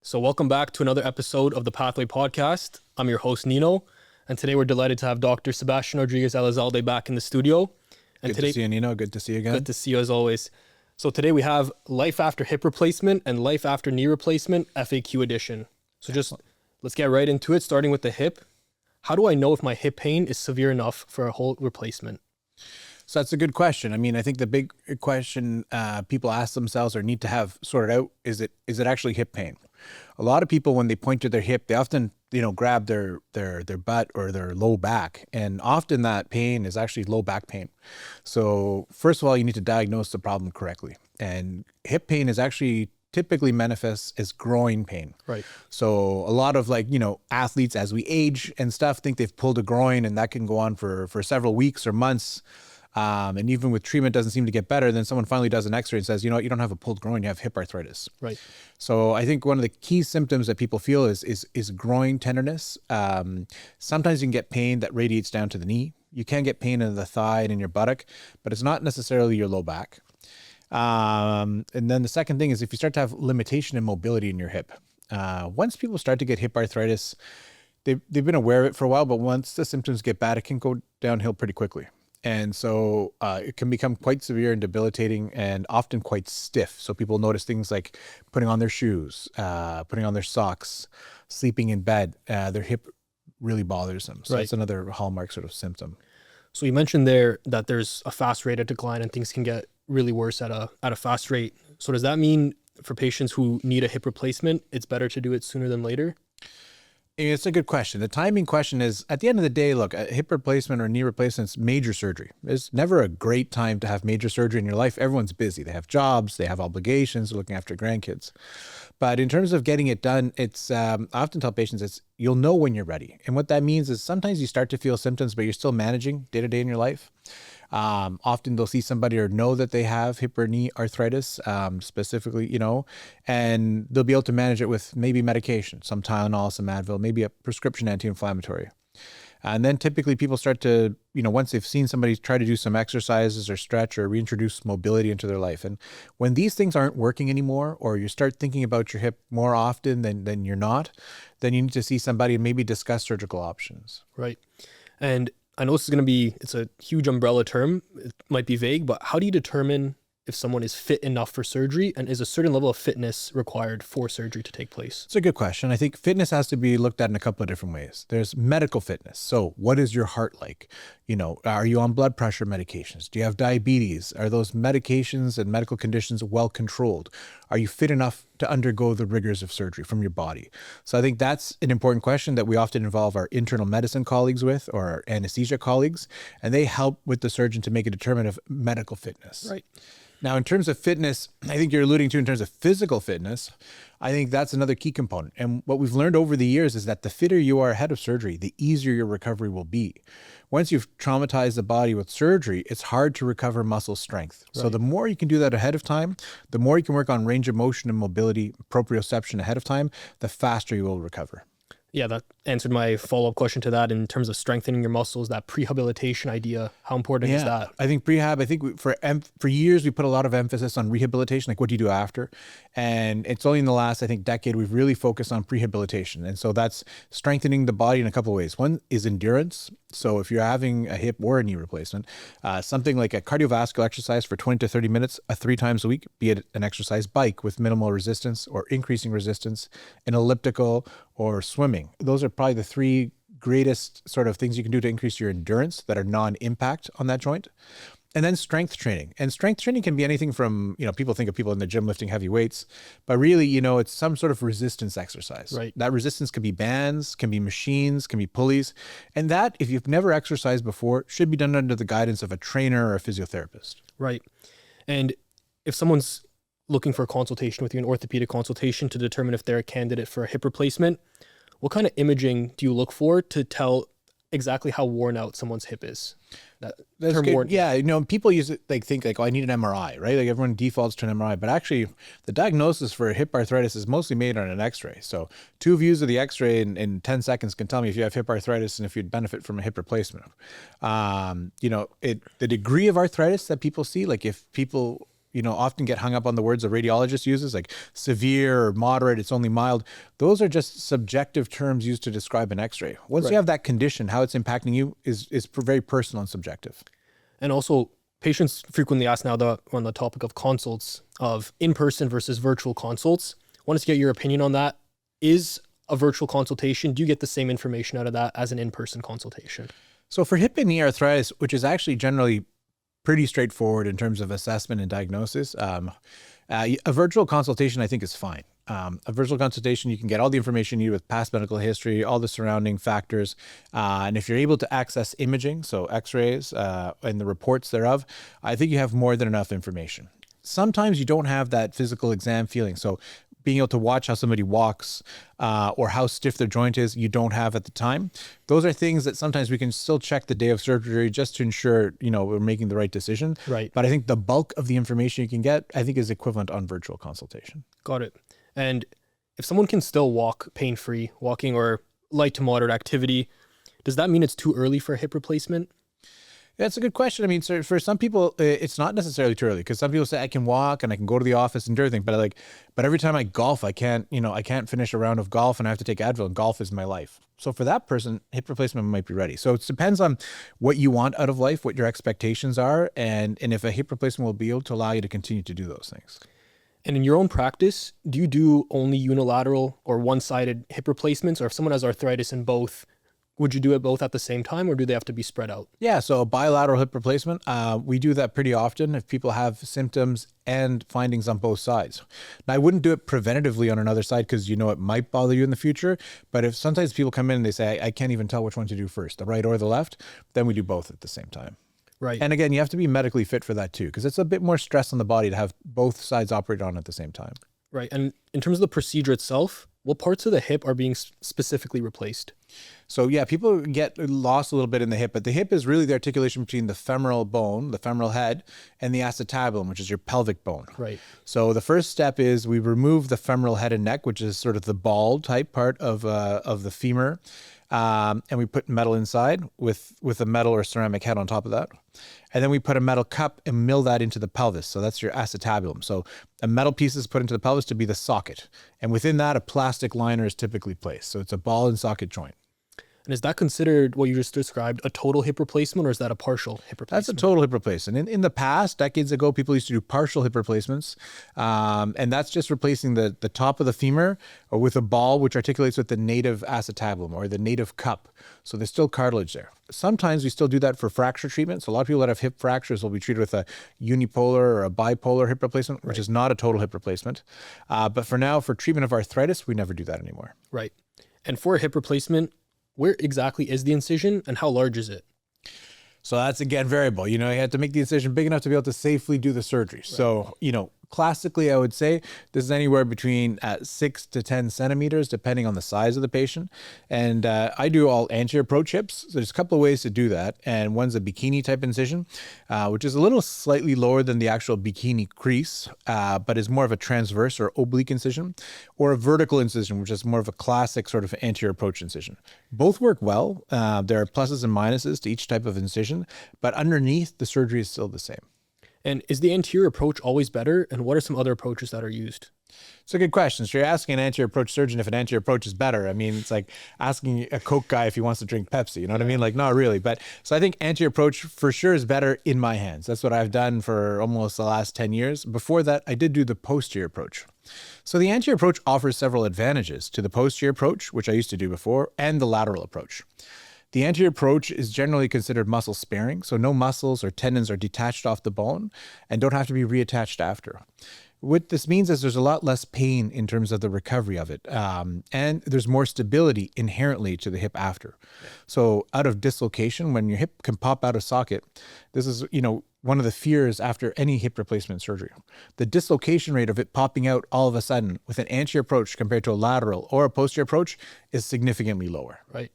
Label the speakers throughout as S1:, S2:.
S1: So welcome back to another episode of the Pathway Podcast. I'm your host, Nino, and today we're delighted to have Dr. Sebastian Rodriguez Elizalde back in the studio. And
S2: Good to see you, Nino. Good to see you again.
S1: Good to see you as always. So today we have life after hip replacement and life after knee replacement FAQ edition. So just let's get right into it, starting with the hip. How do I know if my hip pain is severe enough for a whole replacement?
S2: So that's a good question. I mean, I think the big question people ask themselves or need to have sorted out is it actually hip pain? A lot of people, when they point to their hip, they often grab their butt or their low back, and often that pain is actually low back pain. So first of all, you need to diagnose the problem correctly. And hip pain is actually typically manifests as groin pain.
S1: Right.
S2: So a lot of athletes as we age and stuff think they've pulled a groin, and that can go on for several weeks or months. And even with treatment doesn't seem to get better. Then someone finally does an x-ray and says, you know what, you don't have a pulled groin, you have hip arthritis.
S1: Right.
S2: So I think one of the key symptoms that people feel is groin tenderness. Sometimes you can get pain that radiates down to the knee. You can get pain in the thigh and in your buttock, but it's not necessarily your low back. And then the second thing is if you start to have limitation in mobility in your hip. Once people start to get hip arthritis, they've been aware of it for a while, but once the symptoms get bad, it can go downhill pretty quickly. And so it can become quite severe and debilitating and often quite stiff. So people notice things like putting on their shoes, putting on their socks, sleeping in bed. Their hip really bothers them. So That's another hallmark sort of symptom.
S1: So you mentioned there that there's a fast rate of decline and things can get really worse at a fast rate. So does that mean for patients who need a hip replacement, it's better to do it sooner than later?
S2: It's a good question. The timing question is, at the end of the day, look, a hip replacement or knee replacement is major surgery. It's never a great time to have major surgery in your life. Everyone's busy. They have jobs, they have obligations, they're looking after grandkids. But in terms of getting it done, it's I often tell patients you'll know when you're ready. And what that means is sometimes you start to feel symptoms, but you're still managing day to day in your life. Often they'll see somebody or know that they have hip or knee arthritis, specifically, and they'll be able to manage it with maybe medication, some Tylenol, some Advil, maybe a prescription anti-inflammatory. And then typically people start to, once they've seen somebody try to do some exercises or stretch or reintroduce mobility into their life. And when these things aren't working anymore, or you start thinking about your hip more often than you're not, then you need to see somebody and maybe discuss surgical options.
S1: Right. And I know this is it's a huge umbrella term. It might be vague, but how do you determine if someone is fit enough for surgery, and is a certain level of fitness required for surgery to take place?
S2: It's a good question. I think fitness has to be looked at in a couple of different ways. There's medical fitness. So what is your heart like? Are you on blood pressure medications? Do you have diabetes? Are those medications and medical conditions well controlled? Are you fit enough to undergo the rigors of surgery from your body? So I think that's an important question that we often involve our internal medicine colleagues with, or our anesthesia colleagues, and they help with the surgeon to make a determinant of medical fitness.
S1: Right.
S2: Now, in terms of fitness, I think you're alluding to in terms of physical fitness, I think that's another key component. And what we've learned over the years is that the fitter you are ahead of surgery, the easier your recovery will be. Once you've traumatized the body with surgery, it's hard to recover muscle strength. Right. So the more you can do that ahead of time, the more you can work on range of motion and mobility, proprioception ahead of time, the faster you will recover.
S1: Yeah, that answered my follow-up question to that in terms of strengthening your muscles, that prehabilitation idea. How important is that?
S2: I think for years, we put a lot of emphasis on rehabilitation, like what do you do after? And it's only in the last, I think, decade, we've really focused on prehabilitation. And so that's strengthening the body in a couple of ways. One is endurance. So if you're having a hip or a knee replacement, something like a cardiovascular exercise for 20 to 30 minutes, 3 times a week, be it an exercise bike with minimal resistance or increasing resistance, an elliptical or swimming. Those are probably the 3 greatest sort of things you can do to increase your endurance that are non-impact on that joint. And then strength training. And strength training can be anything from, people think of people in the gym lifting heavy weights, but really, it's some sort of resistance exercise.
S1: Right.
S2: That resistance can be bands, can be machines, can be pulleys. And that, if you've never exercised before, should be done under the guidance of a trainer or a physiotherapist.
S1: Right. And if someone's looking for a consultation with you, an orthopedic consultation to determine if they're a candidate for a hip replacement, what kind of imaging do you look for to tell exactly how worn out someone's hip is?
S2: That's good. Yeah, people use it, think oh, I need an MRI, right? Like everyone defaults to an MRI, but actually the diagnosis for hip arthritis is mostly made on an x-ray. So 2 views of the x-ray in 10 seconds can tell me if you have hip arthritis and if you'd benefit from a hip replacement. The degree of arthritis that people see, like if people often get hung up on the words a radiologist uses, like severe or moderate, it's only mild. Those are just subjective terms used to describe an x-ray. Once you have that condition, how it's impacting you is very personal and subjective.
S1: And also, patients frequently ask now on the topic of consults, of in-person versus virtual consults. I want to get your opinion on that. Is a virtual consultation, do you get the same information out of that as an in-person consultation?
S2: So for hip and knee arthritis, which is actually generally pretty straightforward in terms of assessment and diagnosis, a virtual consultation I think is fine. A virtual consultation, you can get all the information you need with past medical history, all the surrounding factors. And if you're able to access imaging, so x-rays and the reports thereof, I think you have more than enough information. Sometimes you don't have that physical exam feeling. So being able to watch how somebody walks or how stiff their joint is, you don't have at the time. Those are things that sometimes we can still check the day of surgery just to ensure, we're making the right decision.
S1: Right.
S2: But I think the bulk of the information you can get, I think is equivalent on virtual consultation.
S1: Got it. And if someone can still walk pain-free, walking or light to moderate activity, does that mean it's too early for a hip replacement?
S2: That's a good question. I mean, so for some people, it's not necessarily too early because some people say I can walk and I can go to the office and do everything, but every time I golf, I can't finish a round of golf and I have to take Advil, and golf is my life. So for that person, hip replacement might be ready. So it depends on what you want out of life, what your expectations are, and if a hip replacement will be able to allow you to continue to do those things.
S1: And in your own practice, do you do only unilateral or one-sided hip replacements? Or if someone has arthritis in both, would you do it both at the same time, or do they have to be spread out?
S2: Yeah, so a bilateral hip replacement, we do that pretty often if people have symptoms and findings on both sides. Now, I wouldn't do it preventatively on another side because it might bother you in the future. But if sometimes people come in and they say, I can't even tell which one to do first, the right or the left, then we do both at the same time.
S1: Right.
S2: And again, you have to be medically fit for that too, because it's a bit more stress on the body to have both sides operate on at the same time.
S1: Right. And in terms of the procedure itself, what parts of the hip are being specifically replaced?
S2: So yeah, people get lost a little bit in the hip, but the hip is really the articulation between the femoral bone, the femoral head, and the acetabulum, which is your pelvic bone.
S1: Right.
S2: So the first step is we remove the femoral head and neck, which is sort of the ball type part of the femur. And we put metal inside with a metal or ceramic head on top of that. And then we put a metal cup and mill that into the pelvis. So that's your acetabulum. So a metal piece is put into the pelvis to be the socket. And within that, a plastic liner is typically placed. So it's a ball and socket joint.
S1: And is that considered what you just described a total hip replacement, or is that a partial hip replacement?
S2: That's a total hip replacement. In the past, decades ago, people used to do partial hip replacements. And that's just replacing the top of the femur or with a ball which articulates with the native acetabulum or the native cup. So there's still cartilage there. Sometimes we still do that for fracture treatment. So a lot of people that have hip fractures will be treated with a unipolar or a bipolar hip replacement, which is not a total hip replacement. But for now, for treatment of arthritis, we never do that anymore.
S1: Right. And for a hip replacement, where exactly is the incision and how large is it?
S2: So that's, again, variable. You have to make the incision big enough to be able to safely do the surgery. Right. So, classically, I would say this is anywhere between 6 to 10 centimeters, depending on the size of the patient. And I do all anterior approach hips. So there's a couple of ways to do that. And one's a bikini type incision, which is a little slightly lower than the actual bikini crease, but is more of a transverse or oblique incision, or a vertical incision, which is more of a classic sort of anterior approach incision. Both work well. There are pluses and minuses to each type of incision, but underneath, the surgery is still the same.
S1: And is the anterior approach always better? And what are some other approaches that are used?
S2: It's a good question. So you're asking an anterior approach surgeon if an anterior approach is better. I mean, it's like asking a Coke guy if he wants to drink Pepsi. You know what I mean? Like, not really. But so I think anterior approach for sure is better in my hands. That's what I've done for almost the last 10 years. Before that, I did do the posterior approach. So the anterior approach offers several advantages to the posterior approach, which I used to do before, and the lateral approach. The anterior approach is generally considered muscle sparing, so no muscles or tendons are detached off the bone and don't have to be reattached after. What this means is there's a lot less pain in terms of the recovery of it, and there's more stability inherently to the hip after. So out of dislocation, when your hip can pop out of socket, this is, one of the fears after any hip replacement surgery. The dislocation rate of it popping out all of a sudden with an anterior approach compared to a lateral or a posterior approach is significantly lower.
S1: Right.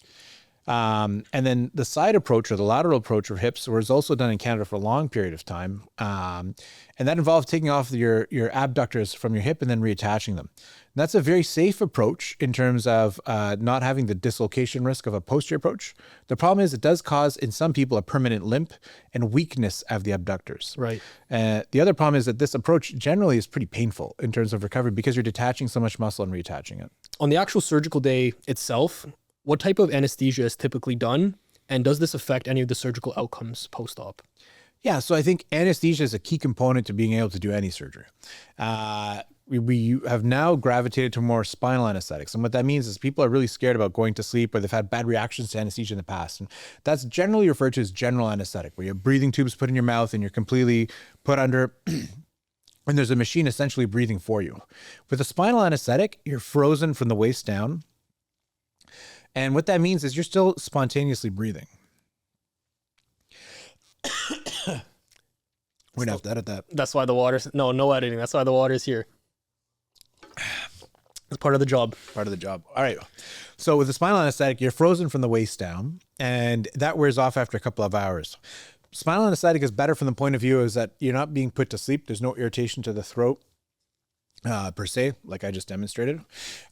S2: And then the side approach or the lateral approach of hips was also done in Canada for a long period of time. And that involved taking off your abductors from your hip and then reattaching them. And that's a very safe approach in terms of not having the dislocation risk of a posterior approach. The problem is it does cause in some people a permanent limp and weakness of the abductors.
S1: Right.
S2: The other problem is that this approach generally is pretty painful in terms of recovery because you're detaching so much muscle and reattaching it.
S1: On the actual surgical day itself, what type of anesthesia is typically done? And does this affect any of the surgical outcomes post-op?
S2: Yeah, so I think anesthesia is a key component to being able to do any surgery. We have now gravitated to more spinal anesthetics. And what that means is people are really scared about going to sleep or they've had bad reactions to anesthesia in the past. And that's generally referred to as general anesthetic, where you have breathing tubes put in your mouth and you're completely put under and there's a machine essentially breathing for you. With a spinal anesthetic, you're frozen from the waist down. And what that means is you're still spontaneously breathing. We'd have to edit that.
S1: That's why the water's... No editing. That's why the water's here. It's part of the job.
S2: Part of the job. All right. So with the spinal anesthetic, you're frozen from the waist down, and that wears off after a couple of hours. Spinal anesthetic is better from the point of view is that you're not being put to sleep. There's no irritation to the throat. Per se, like I just demonstrated.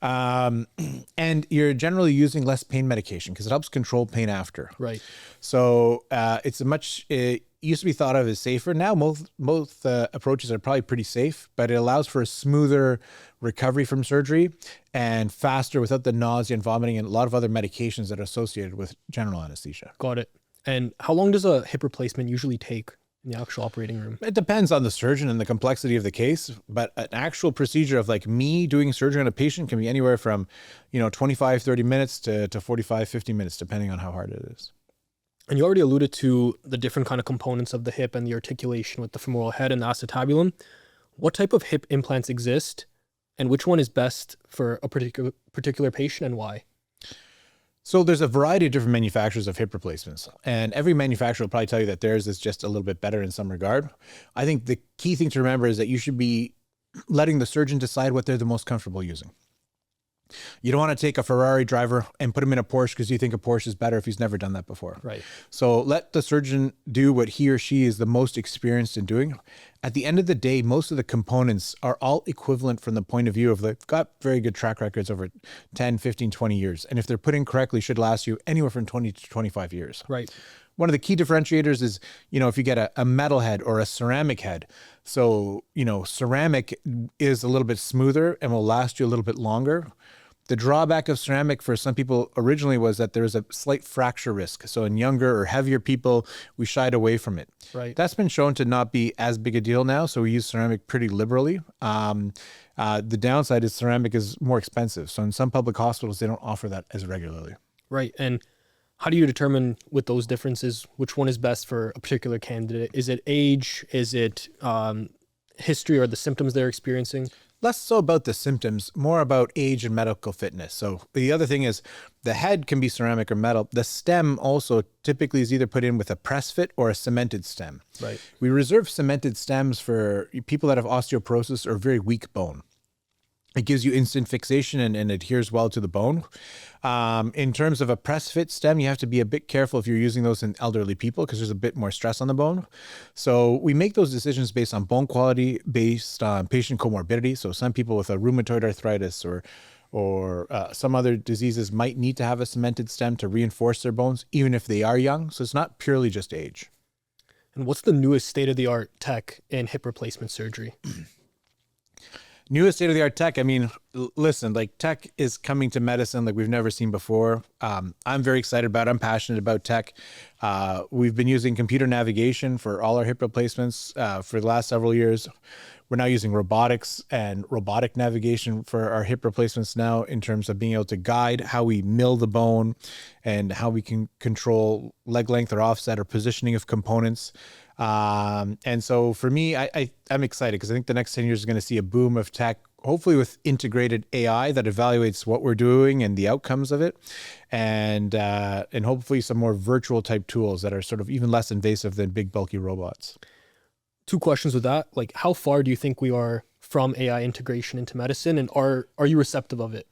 S2: And you're generally using less pain medication because it helps control pain after.
S1: Right.
S2: So it used to be thought of as safer. Now, both approaches are probably pretty safe, but it allows for a smoother recovery from surgery and faster without the nausea and vomiting and a lot of other medications that are associated with general anesthesia.
S1: Got it. And how long does a hip replacement usually take in the actual operating room?
S2: It depends on the surgeon and the complexity of the case, but an actual procedure of like me doing surgery on a patient can be anywhere from, 25, 30 minutes to 45, 50 minutes, depending on how hard it is.
S1: And you already alluded to the different kind of components of the hip and the articulation with the femoral head and the acetabulum. What type of hip implants exist and which one is best for a particular patient and why?
S2: So there's a variety of different manufacturers of hip replacements, and every manufacturer will probably tell you that theirs is just a little bit better in some regard. I think the key thing to remember is that you should be letting the surgeon decide what they're the most comfortable using. You don't want to take a Ferrari driver and put him in a Porsche because you think a Porsche is better if he's never done that before.
S1: Right.
S2: So let the surgeon do what he or she is the most experienced in doing. At the end of the day, most of the components are all equivalent from the point of view of they've got very good track records over 10, 15, 20 years. And if they're put in correctly, should last you anywhere from 20 to 25 years.
S1: Right.
S2: One of the key differentiators is, if you get a metal head or a ceramic head. So, ceramic is a little bit smoother and will last you a little bit longer. The drawback of ceramic for some people originally was that there was a slight fracture risk. So in younger or heavier people, we shied away from it.
S1: Right.
S2: That's been shown to not be as big a deal now. So we use ceramic pretty liberally. The downside is ceramic is more expensive. So in some public hospitals, they don't offer that as regularly.
S1: Right. And how do you determine with those differences, which one is best for a particular candidate? Is it age? Is it history or the symptoms they're experiencing?
S2: Less so about the symptoms, more about age and medical fitness. So the other thing is the head can be ceramic or metal. The stem also typically is either put in with a press fit or a cemented stem.
S1: Right.
S2: We reserve cemented stems for people that have osteoporosis or very weak bone. It gives you instant fixation and adheres well to the bone. In terms of a press fit stem, you have to be a bit careful if you're using those in elderly people because there's a bit more stress on the bone. So we make those decisions based on bone quality, based on patient comorbidity. So some people with a rheumatoid arthritis or some other diseases might need to have a cemented stem to reinforce their bones, even if they are young. So it's not purely just age.
S1: And what's the newest state-of-the-art tech in hip replacement surgery?
S2: Newest state-of-the-art tech. I mean, listen, like tech is coming to medicine like we've never seen before. I'm very excited about it. I'm passionate about tech. We've been using computer navigation for all our hip replacements for the last several years. We're now using robotics and robotic navigation for our hip replacements now in terms of being able to guide how we mill the bone and how we can control leg length or offset or positioning of components. And so for me, I'm excited because I think the next 10 years is going to see a boom of tech, hopefully with integrated AI that evaluates what we're doing and the outcomes of it. And hopefully some more virtual type tools that are sort of even less invasive than big bulky robots.
S1: Two questions with that. Like, how far do you think we are from AI integration into medicine, and are you receptive of it?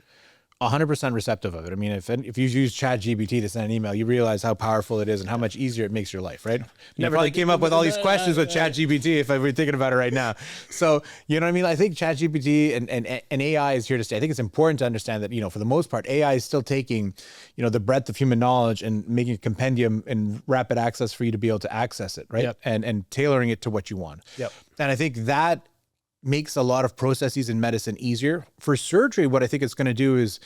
S2: 100% receptive of it. I mean, if you use ChatGPT to send an email, you realize how powerful it is and how much easier it makes your life, right? You probably came up with all these questions with ChatGPT if I were thinking about it right now. So, you know what I mean? I think ChatGPT and AI is here to stay. I think it's important to understand that, you know, for the most part, AI is still taking, you know, the breadth of human knowledge and making a compendium and rapid access for you to be able to access it, right?
S1: Yep.
S2: And tailoring it to what you want.
S1: Yep.
S2: And I think that makes a lot of processes in medicine easier. For surgery, what I think it's going to do is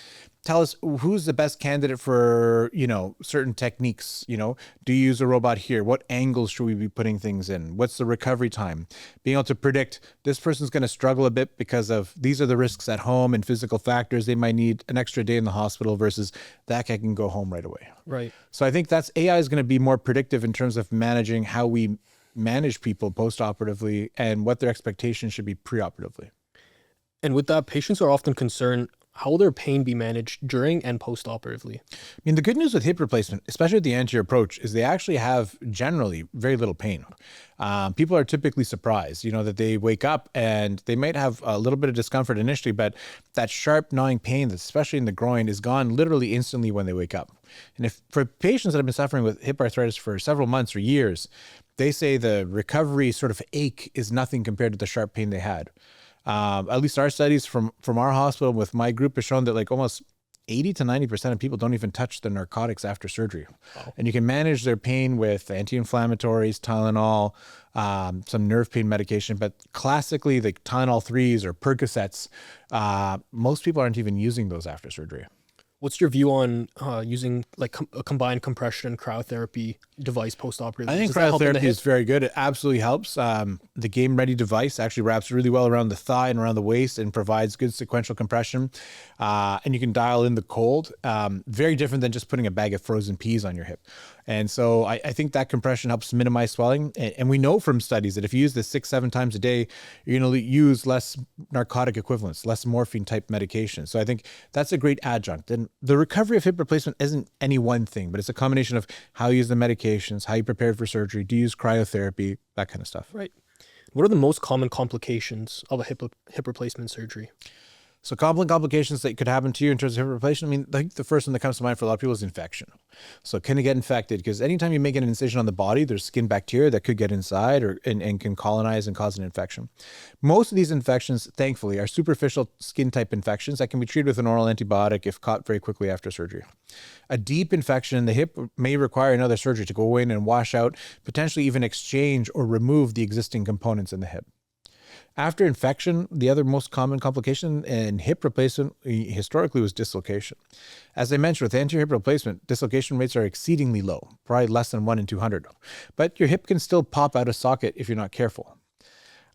S2: tell us who's the best candidate for, you know, certain techniques. You know, do you use a robot here? What angles should we be putting things in? What's the recovery time? Being able to predict this person's going to struggle a bit because of these are the risks at home and physical factors. They might need an extra day in the hospital versus that guy can go home right away.
S1: Right.
S2: So I think that's AI is going to be more predictive in terms of managing how we manage people post-operatively and what their expectations should be pre-operatively.
S1: And with that, patients are often concerned, how will their pain be managed during and post-operatively?
S2: I mean, the good news with hip replacement, especially with the anterior approach, is they actually have generally very little pain. People are typically surprised, you know, that they wake up and they might have a little bit of discomfort initially, but that sharp gnawing pain, that's especially in the groin, is gone literally instantly when they wake up. And if for patients that have been suffering with hip arthritis for several months or years, they say the recovery sort of ache is nothing compared to the sharp pain they had. At least our studies from our hospital with my group has shown that like almost 80 to 90% of people don't even touch the narcotics after surgery. Wow. And you can manage their pain with anti-inflammatories, Tylenol, some nerve pain medication, but classically the Tylenol 3s or Percocets, most people aren't even using those after surgery.
S1: What's your view on using like a combined compression and cryotherapy device post-operatively?
S2: I think cryotherapy is very good. It absolutely helps. The Game Ready device actually wraps really well around the thigh and around the waist and provides good sequential compression. And you can dial in the cold. Very different than just putting a bag of frozen peas on your hip. And so I think that compression helps minimize swelling. And we know from studies that if you use this 6-7 times a day, you're going to use less narcotic equivalents, less morphine type medication. So I think that's a great adjunct. And the recovery of hip replacement isn't any one thing, but it's a combination of how you use the medications, how you prepare for surgery, do you use cryotherapy, that kind of stuff.
S1: Right. What are the most common complications of a hip replacement surgery?
S2: So common complications that could happen to you in terms of hip replacement, I mean, I think the first one that comes to mind for a lot of people is infection. So can it get infected? Because anytime you make an incision on the body, there's skin bacteria that could get inside and can colonize and cause an infection. Most of these infections, thankfully, are superficial skin type infections that can be treated with an oral antibiotic if caught very quickly after surgery. A deep infection in the hip may require another surgery to go in and wash out, potentially even exchange or remove the existing components in the hip. After infection, the other most common complication in hip replacement historically was dislocation. As I mentioned, with anterior hip replacement, dislocation rates are exceedingly low, probably less than 1 in 200. But your hip can still pop out of socket if you're not careful.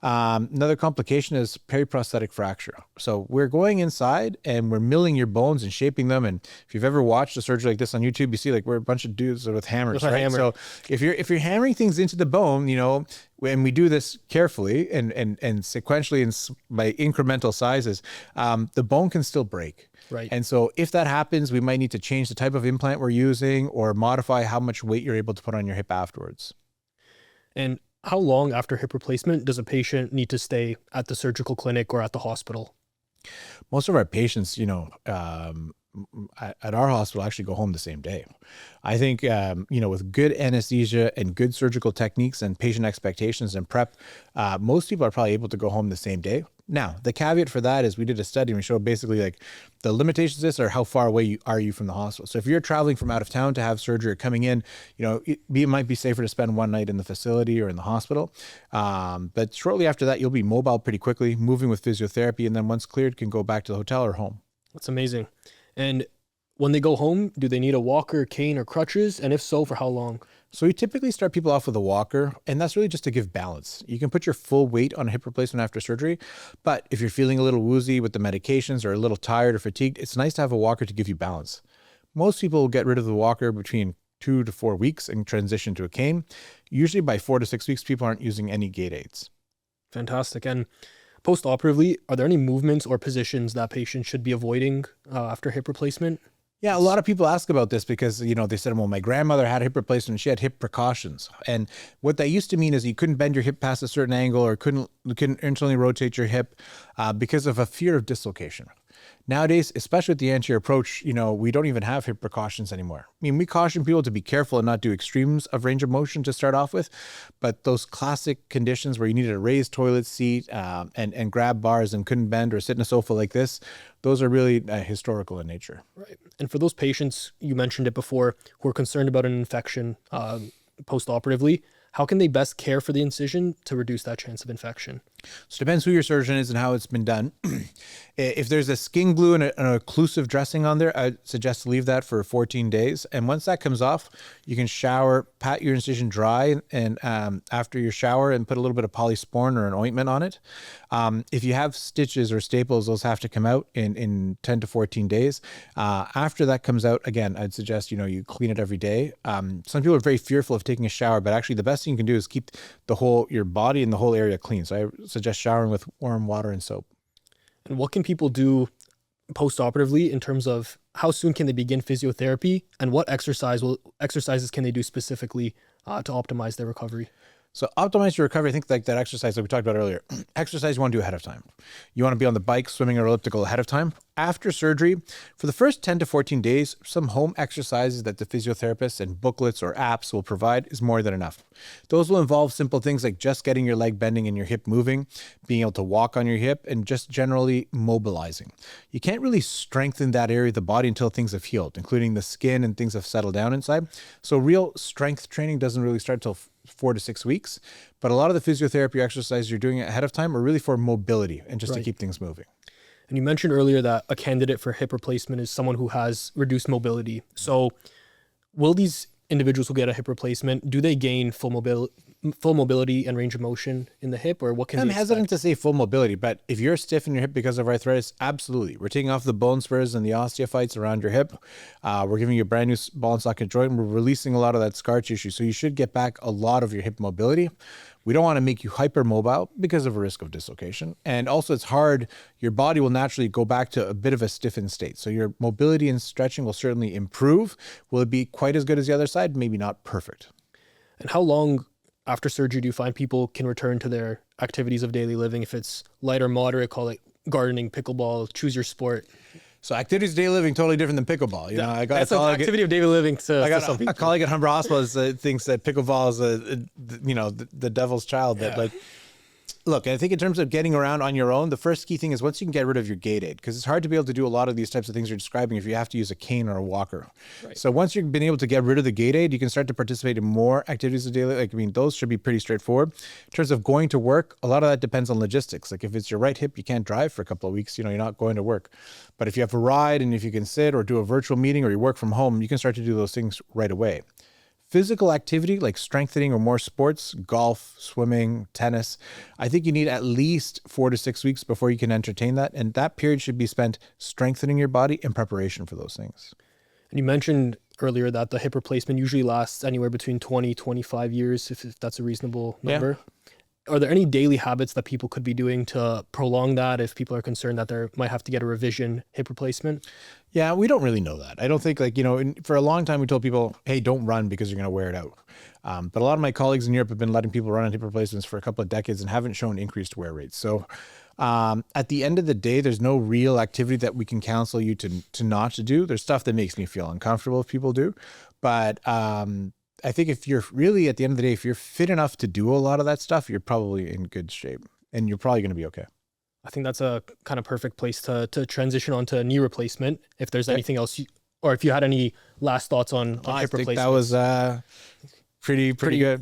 S2: Another complication is periprosthetic fracture. So we're going inside and we're milling your bones and shaping them. And if you've ever watched a surgery like this on YouTube, you see like we're a bunch of dudes with hammers, right? Hammer. So if you're hammering things into the bone, you know, when we do this carefully and sequentially and by incremental sizes, the bone can still break.
S1: Right.
S2: And so if that happens, we might need to change the type of implant we're using or modify how much weight you're able to put on your hip afterwards.
S1: And how long after hip replacement does a patient need to stay at the surgical clinic or at the hospital?
S2: Most of our patients, you know, at our hospital actually go home the same day. I think, you know, with good anesthesia and good surgical techniques and patient expectations and prep, most people are probably able to go home the same day. Now, the caveat for that is we did a study and we showed basically like the limitations of this are how far away are you from the hospital. So if you're traveling from out of town to have surgery or coming in, you know, it might be safer to spend one night in the facility or in the hospital. But shortly after that, you'll be mobile pretty quickly, moving with physiotherapy, and then once cleared, can go back to the hotel or home.
S1: That's amazing. And when they go home, do they need a walker, cane, or crutches? And if so, for how long?
S2: So we typically start people off with a walker, and that's really just to give balance. You can put your full weight on a hip replacement after surgery, but if you're feeling a little woozy with the medications or a little tired or fatigued, it's nice to have a walker to give you balance. Most people will get rid of the walker between 2 to 4 weeks and transition to a cane. Usually by 4 to 6 weeks, people aren't using any gait aids.
S1: Fantastic. And post-operatively, are there any movements or positions that patients should be avoiding after hip replacement?
S2: Yeah, a lot of people ask about this because, you know, they said, well, my grandmother had a hip replacement and she had hip precautions. And what that used to mean is you couldn't bend your hip past a certain angle or couldn't internally rotate your hip because of a fear of dislocation. Nowadays, especially with the anterior approach, we don't even have hip precautions anymore. I mean, we caution people to be careful and not do extremes of range of motion to start off with, but those classic conditions where you needed a raised toilet seat and grab bars and couldn't bend or sit in a sofa like this, those are really historical in nature.
S1: Right. And for those patients, you mentioned it before, who are concerned about an infection post-operatively, how can they best care for the incision to reduce that chance of infection?
S2: So it depends who your surgeon is and how it's been done. If there's a skin glue and an occlusive dressing on there, I suggest to leave that for 14 days. And once that comes off, you can shower, pat your incision dry, and after your shower, and put a little bit of polysporin or an ointment on it. If you have stitches or staples, those have to come out in 10 to 14 days. After that comes out, again, I'd suggest, you clean it every day. Some people are very fearful of taking a shower, but actually the best thing you can do is keep your body and the whole area clean. So I suggest showering with warm water and soap.
S1: And what can people do post-operatively in terms of how soon can they begin physiotherapy, and what exercises can they do specifically to optimize their recovery?
S2: So optimize your recovery. I think like that exercise that we talked about earlier, exercise you want to do ahead of time. You want to be on the bike, swimming, or elliptical ahead of time. After surgery, for the first 10 to 14 days, some home exercises that the physiotherapists and booklets or apps will provide is more than enough. Those will involve simple things like just getting your leg bending and your hip moving, being able to walk on your hip, and just generally mobilizing. You can't really strengthen that area of the body until things have healed, including the skin and things have settled down inside. So real strength training doesn't really start till 4 to 6 weeks, but a lot of the physiotherapy exercises you're doing ahead of time are really for mobility and just to keep things moving.
S1: And you mentioned earlier that a candidate for hip replacement is someone who has reduced mobility. So will these individuals who get a hip replacement, do they gain full mobility and range of motion in the hip, or what can
S2: I'm hesitant to say full mobility, but if you're stiff in your hip because of arthritis, absolutely. We're taking off the bone spurs and the osteophytes around your hip. We're giving you a brand new ball and socket joint, and we're releasing a lot of that scar tissue. So you should get back a lot of your hip mobility. We don't want to make you hypermobile because of a risk of dislocation. And also it's hard. Your body will naturally go back to a bit of a stiffened state. So your mobility and stretching will certainly improve. Will it be quite as good as the other side? Maybe not perfect.
S1: And how long after surgery do you find people can return to their activities of daily living? If it's light or moderate, call it gardening, pickleball, choose your sport.
S2: So activities of daily living, totally different than pickleball.
S1: That's an activity of daily living to some people.
S2: A colleague at Humber Hospital thinks that pickleball is the devil's child.
S1: Yeah.
S2: That look, I think in terms of getting around on your own, the first key thing is once you can get rid of your gait aid, because it's hard to be able to do a lot of these types of things you're describing if you have to use a cane or a walker. Right. So once you've been able to get rid of the gait aid, you can start to participate in more activities of daily. Those should be pretty straightforward. In terms of going to work, a lot of that depends on logistics. Like if it's your right hip, you can't drive for a couple of weeks, you're not going to work. But if you have a ride and if you can sit or do a virtual meeting or you work from home, you can start to do those things right away. Physical activity like strengthening or more sports, golf, swimming, tennis, I think you need at least 4 to 6 weeks before you can entertain that. And that period should be spent strengthening your body in preparation for those things.
S1: And you mentioned earlier that the hip replacement usually lasts anywhere between 20, 25 years, if that's a reasonable number. Yeah. Are there any daily habits that people could be doing to prolong that if people are concerned that they might have to get a revision hip replacement?
S2: Yeah, we don't really know that. I don't think for a long time we told people, hey, don't run because you're going to wear it out. But a lot of my colleagues in Europe have been letting people run on hip replacements for a couple of decades and haven't shown increased wear rates. So at the end of the day, there's no real activity that we can counsel you to not to do. There's stuff that makes me feel uncomfortable if people do. But I think if you're really, at the end of the day, if you're fit enough to do a lot of that stuff, you're probably in good shape and you're probably going to be okay.
S1: I think that's a kind of perfect place to transition onto knee replacement. If there's anything else, or if you had any last thoughts on hip replacement.
S2: That was pretty good.